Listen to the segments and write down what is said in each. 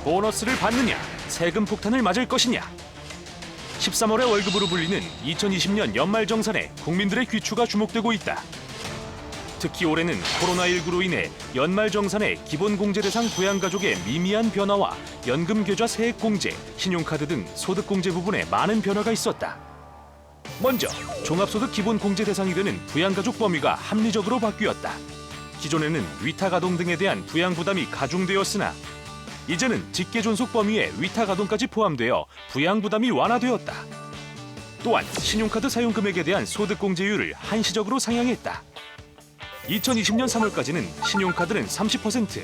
보너스를 받느냐, 세금 폭탄을 맞을 것이냐. 13월의 월급으로 불리는 2020년 연말정산에 국민들의 귀추가 주목되고 있다. 특히 올해는 코로나19로 인해 연말정산의 기본공제 대상 부양가족의 미미한 변화와 연금계좌 세액공제, 신용카드 등 소득공제 부분에 많은 변화가 있었다. 먼저 종합소득 기본공제 대상이 되는 부양가족 범위가 합리적으로 바뀌었다. 기존에는 위탁아동 등에 대한 부양부담이 가중되었으나 이제는 직계존속 범위에 위탁아동까지 포함되어 부양부담이 완화되었다. 또한 신용카드 사용금액에 대한 소득공제율을 한시적으로 상향했다. 2020년 3월까지는 신용카드는 30%,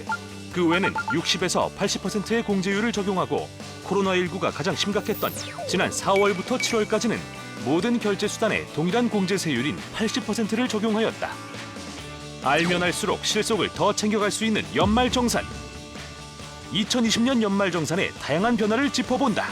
그 외에는 60에서 80%의 공제율을 적용하고 코로나19가 가장 심각했던 지난 4월부터 7월까지는 모든 결제수단에 동일한 공제세율인 80%를 적용하였다. 알면 알수록 실속을 더 챙겨갈 수 있는 연말정산. 2020년 연말정산의 다양한 변화를 짚어본다.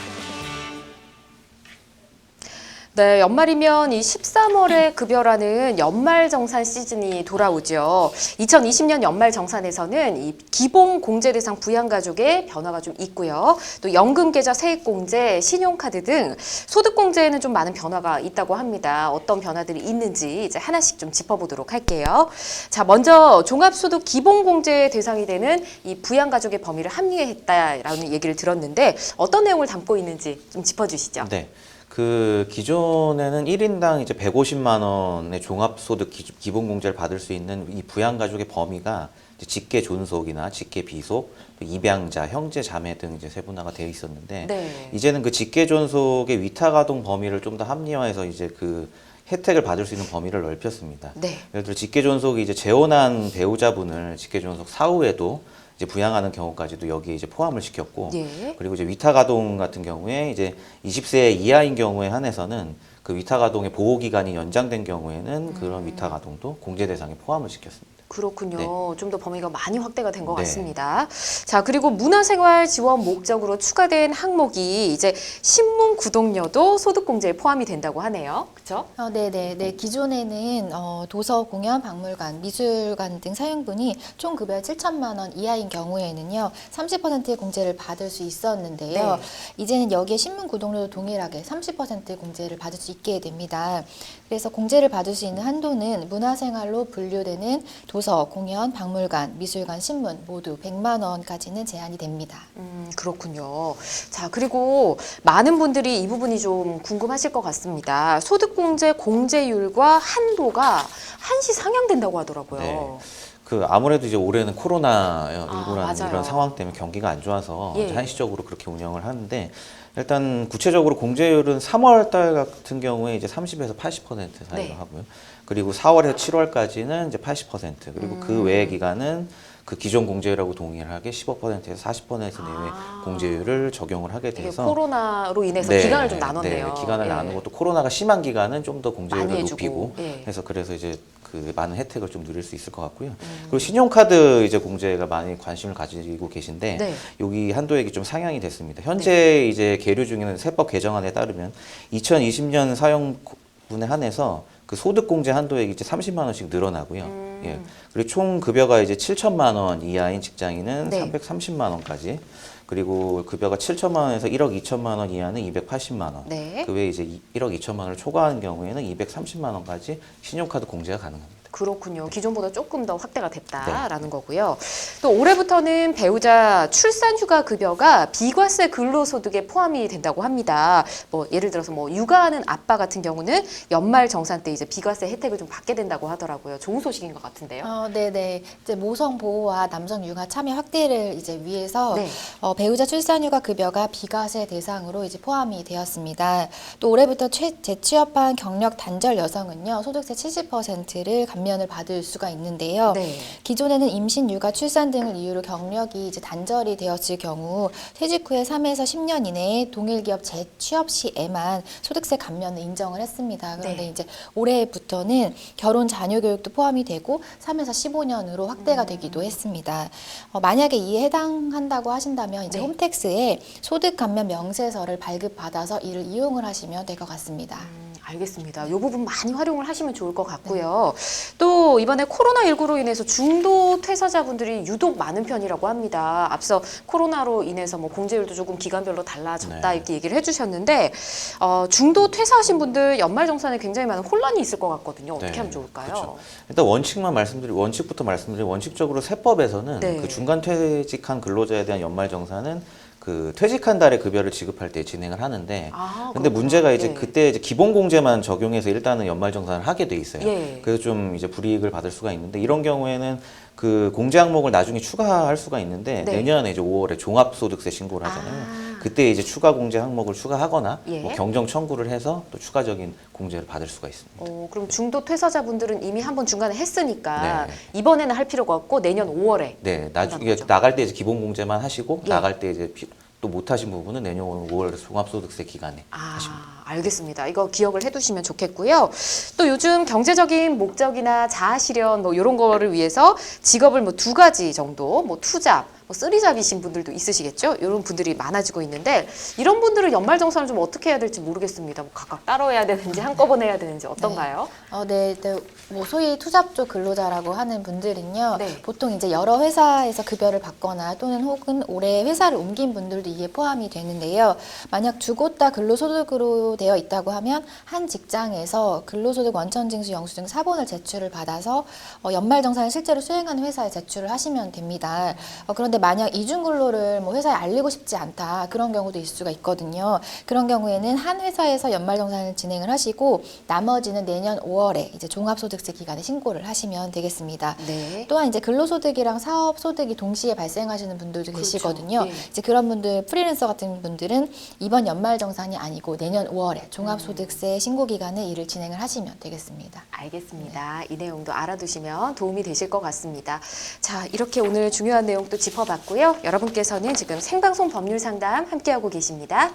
네, 연말이면 이 13월에 급여라는 연말정산 시즌이 돌아오죠. 2020년 연말정산에서는 이 기본 공제 대상 부양가족의 변화가 좀 있고요. 또 연금계좌 세액공제, 신용카드 등 소득공제에는 좀 많은 변화가 있다고 합니다. 어떤 변화들이 있는지 이제 하나씩 좀 짚어보도록 할게요. 자, 먼저 종합소득 기본공제 대상이 되는 이 부양가족의 범위를 합리화했다라는 얘기를 들었는데 어떤 내용을 담고 있는지 좀 짚어주시죠. 네. 그 기존에는 1인당 이제 150만 원의 종합소득 기본공제를 받을 수 있는 이 부양가족의 범위가 이제 직계 존속이나 직계 비속, 입양자, 형제, 자매 등 이제 세분화가 되어 있었는데 네. 이제는 그 직계 존속의 위탁아동 범위를 좀 더 합리화해서 이제 그 혜택을 받을 수 있는 범위를 넓혔습니다. 네. 예를 들어 직계 존속이 이제 재혼한 배우자분을 직계 존속 사후에도 이제 부양하는 경우까지도 여기에 이제 포함을 시켰고, 예. 그리고 이제 위탁아동 같은 경우에 이제 20세 이하인 경우에 한해서는 그 위탁아동의 보호 기간이 연장된 경우에는 그런 위탁아동도 공제 대상에 포함을 시켰습니다. 그렇군요. 네. 좀 더 범위가 많이 확대가 된 것 네. 같습니다. 자, 그리고 문화생활 지원 목적으로 추가된 항목이 이제 신문 구독료도 소득공제에 포함이 된다고 하네요. 그렇죠? 네네. 기존에는 도서, 공연, 박물관, 미술관 등 사용분이 총 급여 7천만 원 이하인 경우에는요, 30%의 공제를 받을 수 있었는데요. 네. 이제는 여기에 신문 구독료도 동일하게 30%의 공제를 받을 수 있게 됩니다. 그래서 공제를 받을 수 있는 한도는 문화생활로 분류되는 도서, 공연, 박물관, 미술관, 신문 모두 100만 원까지는 제한이 됩니다. 그렇군요. 자, 그리고 많은 분들이 이 부분이 좀 궁금하실 것 같습니다. 소득공제 공제율과 한도가 한시 상향된다고 하더라고요. 네. 그 아무래도 이제 올해는 코로나19라는 맞아요. 이런 상황 때문에 경기가 안 좋아서 예. 이제 한시적으로 그렇게 운영을 하는데 일단 구체적으로 공제율은 3월 달 같은 경우에 이제 30에서 80% 사이로 네. 하고요. 그리고 4월에서 7월까지는 이제 80%, 그리고 그 외의 기간은 그 기존 공제율하고 동일하게 15%에서 40% 내외 공제율을 적용을 하게 이게 돼서 코로나로 인해서 네, 기간을 좀 나눴네요. 네, 기간을 예. 나누고 또 코로나가 심한 기간은 좀 더 공제율을 많이 해주고, 높이고 예. 그래서 이제 그 많은 혜택을 좀 누릴 수 있을 것 같고요. 그리고 신용카드 이제 공제가 많이 관심을 가지고 계신데 네. 여기 한도액이 좀 상향이 됐습니다. 현재 이제 계류 중에는 세법 개정안에 따르면 2020년 사용분에 한해서 그 소득공제 한도액이 이제 30만 원씩 늘어나고요. 예. 그리고 총 급여가 이제 7천만 원 이하인 직장인은 네. 330만 원까지, 그리고 급여가 7천만 원에서 1억 2천만 원 이하는 280만 원. 네. 그 외에 이제 1억 2천만 원을 초과하는 경우에는 230만 원까지 신용카드 공제가 가능합니다. 그렇군요. 기존보다 조금 더 확대가 됐다라는 거고요. 또 올해부터는 배우자 출산휴가 급여가 비과세 근로소득에 포함이 된다고 합니다. 뭐 예를 들어서 뭐 육아하는 아빠 같은 경우는 연말 정산 때 이제 비과세 혜택을 좀 받게 된다고 하더라고요. 좋은 소식인 것 같은데요. 네네. 이제 모성 보호와 남성 육아 참여 확대를 이제 위해서 네. 배우자 출산휴가 급여가 비과세 대상으로 이제 포함이 되었습니다. 또 올해부터 재취업한 경력 단절 여성은요, 소득세 70%를 감면을 받을 수가 있는데요. 네. 기존에는 임신, 육아, 출산 등을 이유로 경력이 이제 단절이 되었을 경우 퇴직 후에 3에서 10년 이내에 동일 기업 재취업 시에만 소득세 감면을 인정을 했습니다. 그런데 네. 이제 올해부터는 결혼 자녀 교육도 포함이 되고 3에서 15년으로 확대가 되기도 했습니다. 만약에 이에 해당한다고 하신다면 이제 네. 홈택스에 소득 감면 명세서를 발급받아서 이를 이용을 하시면 될 것 같습니다. 알겠습니다. 이 부분 많이 활용을 하시면 좋을 것 같고요. 또 이번에 코로나19로 인해서 중도 퇴사자분들이 유독 많은 편이라고 합니다. 앞서 코로나로 인해서 뭐 공제율도 조금 기간별로 달라졌다 네. 이렇게 얘기를 해주셨는데 중도 퇴사하신 분들 연말정산에 굉장히 많은 혼란이 있을 것 같거든요. 어떻게 네, 하면 좋을까요? 그렇죠. 일단 원칙부터 말씀드리면 원칙적으로 세법에서는 네. 그 중간 퇴직한 근로자에 대한 연말정산은 그 퇴직한 달에 급여를 지급할 때 진행을 하는데 근데 그렇구나. 문제가 이제 예. 그때 이제 기본공제만 적용해서 일단은 연말정산을 하게 돼 있어요. 예. 그래서 좀 이제 불이익을 받을 수가 있는데 이런 경우에는 그 공제 항목을 나중에 추가할 수가 있는데 네. 내년에 이제 5월에 종합소득세 신고를 하잖아요. 아. 그때 이제 추가 공제 항목을 추가하거나 예. 뭐 경정 청구를 해서 또 추가적인 공제를 받을 수가 있습니다. 그럼 중도 퇴사자분들은 이미 한번 중간에 했으니까 네. 이번에는 할 필요가 없고 내년 5월에 네, 나중에 거죠. 나갈 때 이제 기본 공제만 하시고 예. 나갈 때 이제 또 못하신 부분은 내년 5월 종합소득세 기간에 알겠습니다. 이거 기억을 해두시면 좋겠고요. 또 요즘 경제적인 목적이나 자아실현 뭐 이런 거를 위해서 직업을 뭐 2가지 정도, 뭐 투잡, 뭐 쓰리잡이신 분들도 있으시겠죠? 이런 분들이 많아지고 있는데 이런 분들은 연말정산을 좀 어떻게 해야 될지 모르겠습니다. 뭐 각각 따로 해야 되는지 한꺼번에 해야 되는지 어떤가요? 네, 뭐 소위 투잡조 근로자라고 하는 분들은요, 네. 보통 이제 여러 회사에서 급여를 받거나 또는 혹은 올해 회사를 옮긴 분들도 이에 포함이 되는데요. 만약 두 곳 다 근로소득으로 되어 있다고 하면 한 직장에서 근로소득 원천징수 영수증 사본을 제출을 받아서 연말정산을 실제로 수행하는 회사에 제출을 하시면 됩니다. 그런데 만약 이중근로를 뭐 회사에 알리고 싶지 않다 그런 경우도 있을 수가 있거든요. 그런 경우에는 한 회사에서 연말정산을 진행을 하시고 나머지는 내년 5월에 이제 종합소득세 기간에 신고를 하시면 되겠습니다. 네. 또한 이제 근로소득이랑 사업소득이 동시에 발생하시는 분들도 그렇죠. 계시거든요. 네. 이제 그런 분들 프리랜서 같은 분들은 이번 연말정산이 아니고 내년 5월에 종합소득세 신고 기간에 일을 진행을 하시면 되겠습니다. 알겠습니다. 이 내용도 알아두시면 도움이 되실 것 같습니다. 자, 이렇게 오늘 중요한 내용 또 짚어봤고요. 여러분께서는 지금 생방송 법률 상담 함께하고 계십니다.